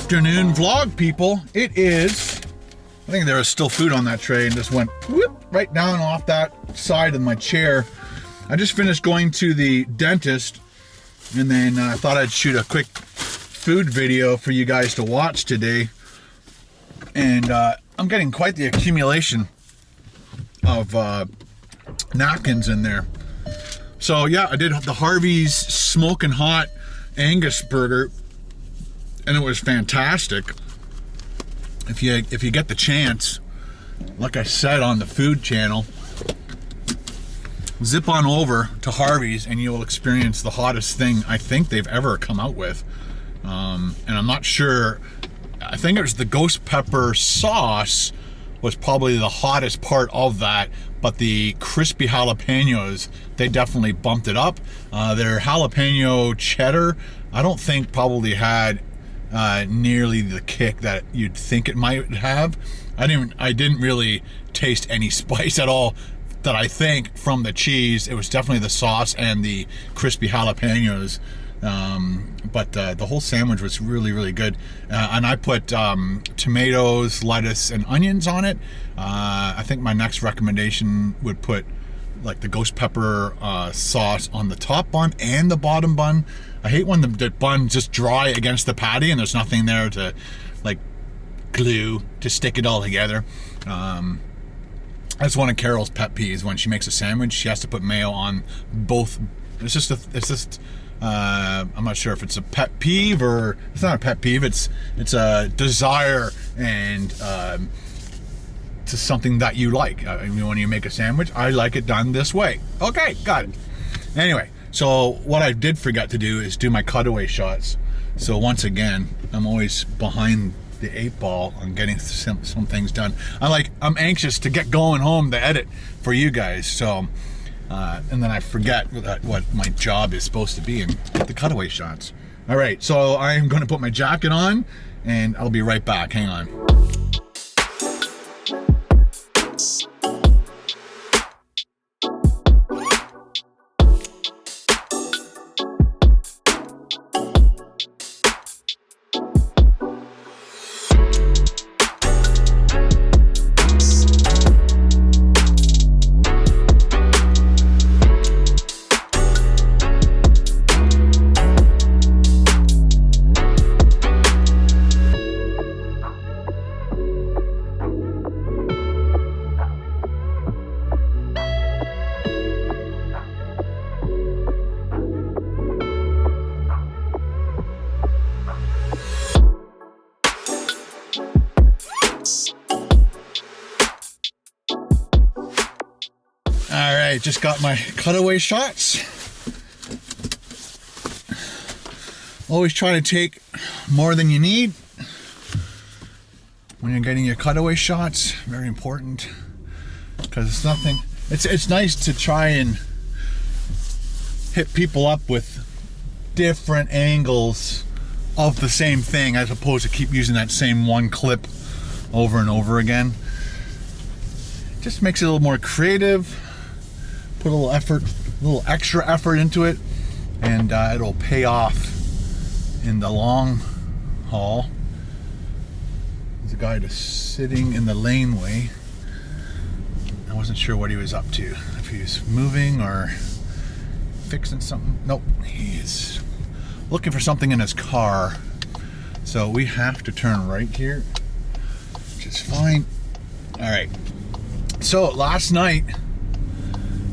afternoon vlog, people. It is, I think there was still food on that tray and just went whoop right down off that side of my chair. I just finished going to the dentist, and then I thought I'd shoot a quick food video for you guys to watch today. And I'm getting quite the accumulation of napkins in there. So yeah, I did the Harvey's Smokin' Hot Angus burger, and it was fantastic. If you get the chance, like I said on the food channel, zip on over to Harvey's and you'll experience the hottest thing I think they've ever come out with. And I'm not sure, I think it was the ghost pepper sauce was probably the hottest part of that, but the crispy jalapenos, they definitely bumped it up. Their jalapeno cheddar, I don't think probably had nearly the kick that you'd think it might have. I didn't really taste any spice at all that I think from the cheese. It was definitely the sauce and the crispy jalapenos. But the whole sandwich was really, really good. And I put tomatoes, lettuce, and onions on it. I think my next recommendation would put like the ghost pepper sauce on the top bun and the bottom bun. I hate when the bun just dry against the patty and there's nothing there to like glue to stick it all together. That's one of Carol's pet peeves. When she makes a sandwich, she has to put mayo on both. It's just I'm not sure if it's a pet peeve or it's not a pet peeve. It's a desire and to something that you like. I mean, when you make a sandwich, I like it done this way. Okay, got it. Anyway, so what I did forget to do is do my cutaway shots. So once again, I'm always behind the 8-ball on getting some things done. I'm anxious to get going home to edit for you guys. So. And then I forget what my job is supposed to be in the cutaway shots. All right, so I'm going to put my jacket on and I'll be right back. Hang on. Alright, just got my cutaway shots. Always try to take more than you need when you're getting your cutaway shots. Very important, because it's nice to try and hit people up with different angles of the same thing as opposed to keep using that same one clip over and over again. Just makes it a little more creative. Put a little extra effort into it, and it'll pay off in the long haul. There's a guy just sitting in the laneway. I wasn't sure what he was up to, if he was moving or fixing something. Nope, he's looking for something in his car. So we have to turn right here, which is fine. All right, so last night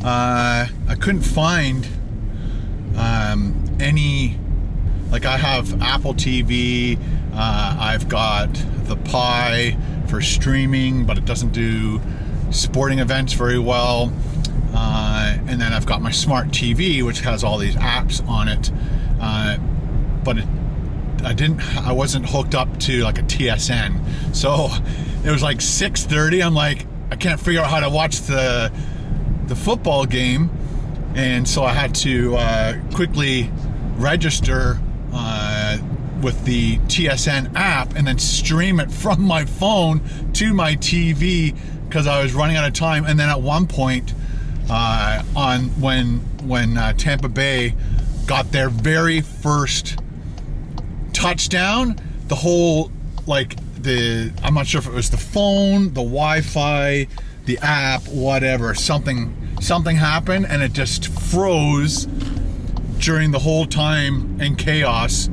I couldn't find any, like I have Apple TV, I've got the Pi for streaming, but it doesn't do sporting events very well, and then I've got my smart TV, which has all these apps on it, but I wasn't hooked up to like a TSN, so it was like 6:30. I'm like, I can't figure out how to watch the football game, and so I had to quickly register with the TSN app and then stream it from my phone to my TV because I was running out of time. And then at one point when Tampa Bay got their very first touchdown, the whole, like, I'm not sure if it was the phone, the Wi-Fi, the app, whatever, something happened, and it just froze during the whole time in chaos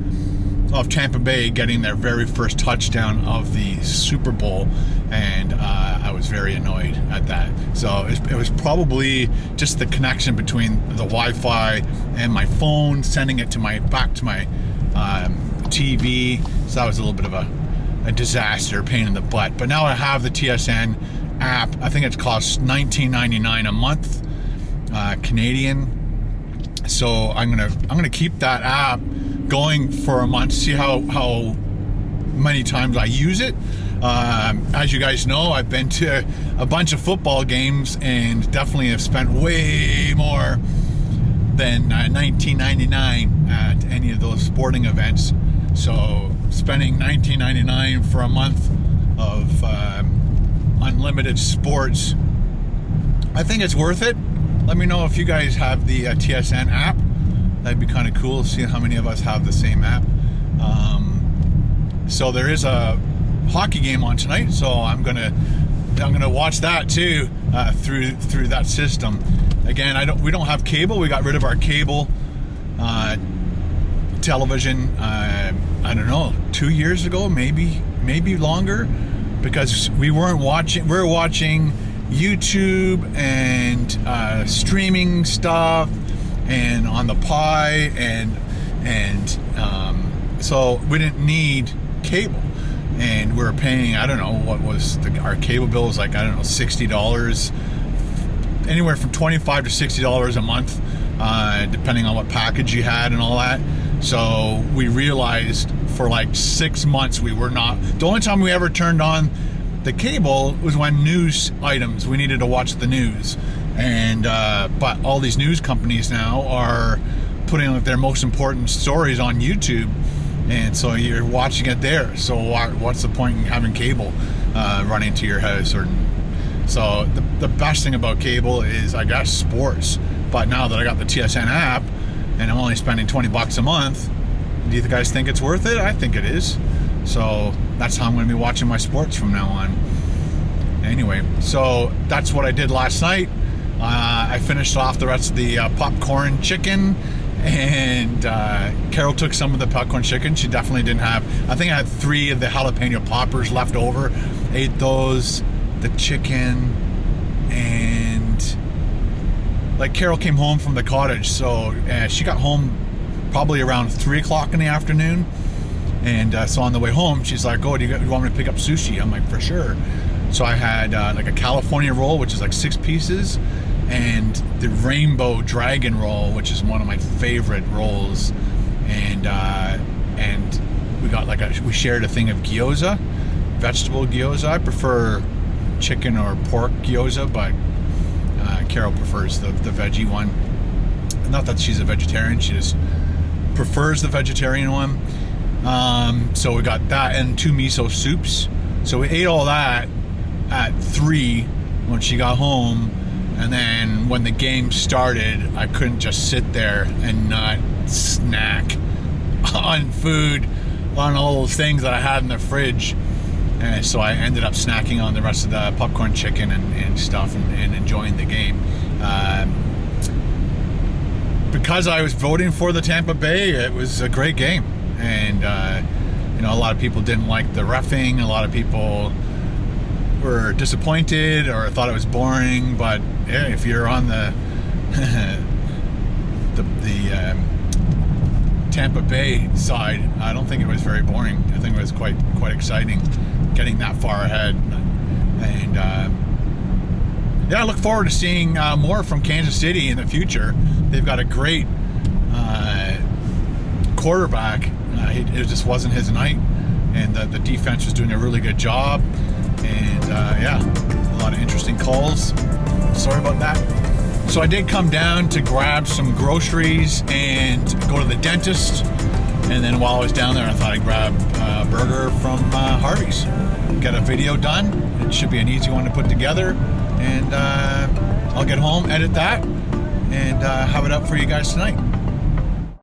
of Tampa Bay getting their very first touchdown of the Super Bowl, and I was very annoyed at that. So it was probably just the connection between the Wi-Fi and my phone, sending it to back to my TV. So that was a little bit of a disaster, pain in the butt. But now I have the TSN app. I think it costs $19.99 a month, Canadian. So I'm gonna keep that app going for a month, see how many times I use it. As you guys know, I've been to a bunch of football games and definitely have spent way more than $19.99 at any of those sporting events. So spending $19.99 for a month of unlimited sports, I think it's worth it. Let me know if you guys have the TSN app. That'd be kind of cool, see how many of us have the same app. So there is a hockey game on tonight, so I'm gonna watch that too through that system. Again, we don't have cable. We got rid of our cable television. I don't know, 2 years ago, maybe longer, because we were watching YouTube and streaming stuff and on the Pi, and so we didn't need cable, and we were paying, I don't know what was our cable bill was like, I don't know, $60, anywhere from $25 to $60 a month, depending on what package you had and all that. So we realized for like 6 months we were not, the only time we ever turned on the cable was when news items, we needed to watch the news. And but all these news companies now are putting like their most important stories on YouTube, and so you're watching it there. So what's the point in having cable running to your house? Or so the best thing about cable is, I guess, sports. But now that I got the TSN app and I'm only spending $20 a month, do you guys think it's worth it? I think it is. So that's how I'm going to be watching my sports from now on. Anyway, so that's what I did last night. I finished off the rest of the popcorn chicken, and Carol took some of the popcorn chicken. She definitely didn't have, I think I had 3 of the jalapeno poppers left over. Ate those, the chicken, and like Carol came home from the cottage, so she got home probably around 3 o'clock in the afternoon. And so on the way home, she's like, "Oh, do you want me to pick up sushi?" I'm like, "For sure." So I had like a California roll, which is like 6 pieces, and the rainbow dragon roll, which is one of my favorite rolls. And we got we shared a thing of gyoza, vegetable gyoza. I prefer chicken or pork gyoza, but Carol prefers the veggie one. Not that she's a vegetarian, she just prefers the vegetarian one. So we got that and 2 miso soups. So we ate all that at 3 when she got home, and then when the game started, I couldn't just sit there and not snack on food, on all those things that I had in the fridge. And so I ended up snacking on the rest of the popcorn chicken and stuff, and enjoying the game. Because I was voting for the Tampa Bay, it was a great game. And a lot of people didn't like the reffing. A lot of people were disappointed or thought it was boring. But yeah, if you're on the Tampa Bay side, I don't think it was very boring. I think it was quite exciting, getting that far ahead. And I look forward to seeing more from Kansas City in the future. They've got a great quarterback. It just wasn't his night, and the defense was doing a really good job. And a lot of interesting calls. Sorry about that. So I did come down to grab some groceries and go to the dentist. And then while I was down there, I thought I'd grab a burger from Harvey's. Get a video done. It should be an easy one to put together. And I'll get home, edit that, and have it up for you guys tonight.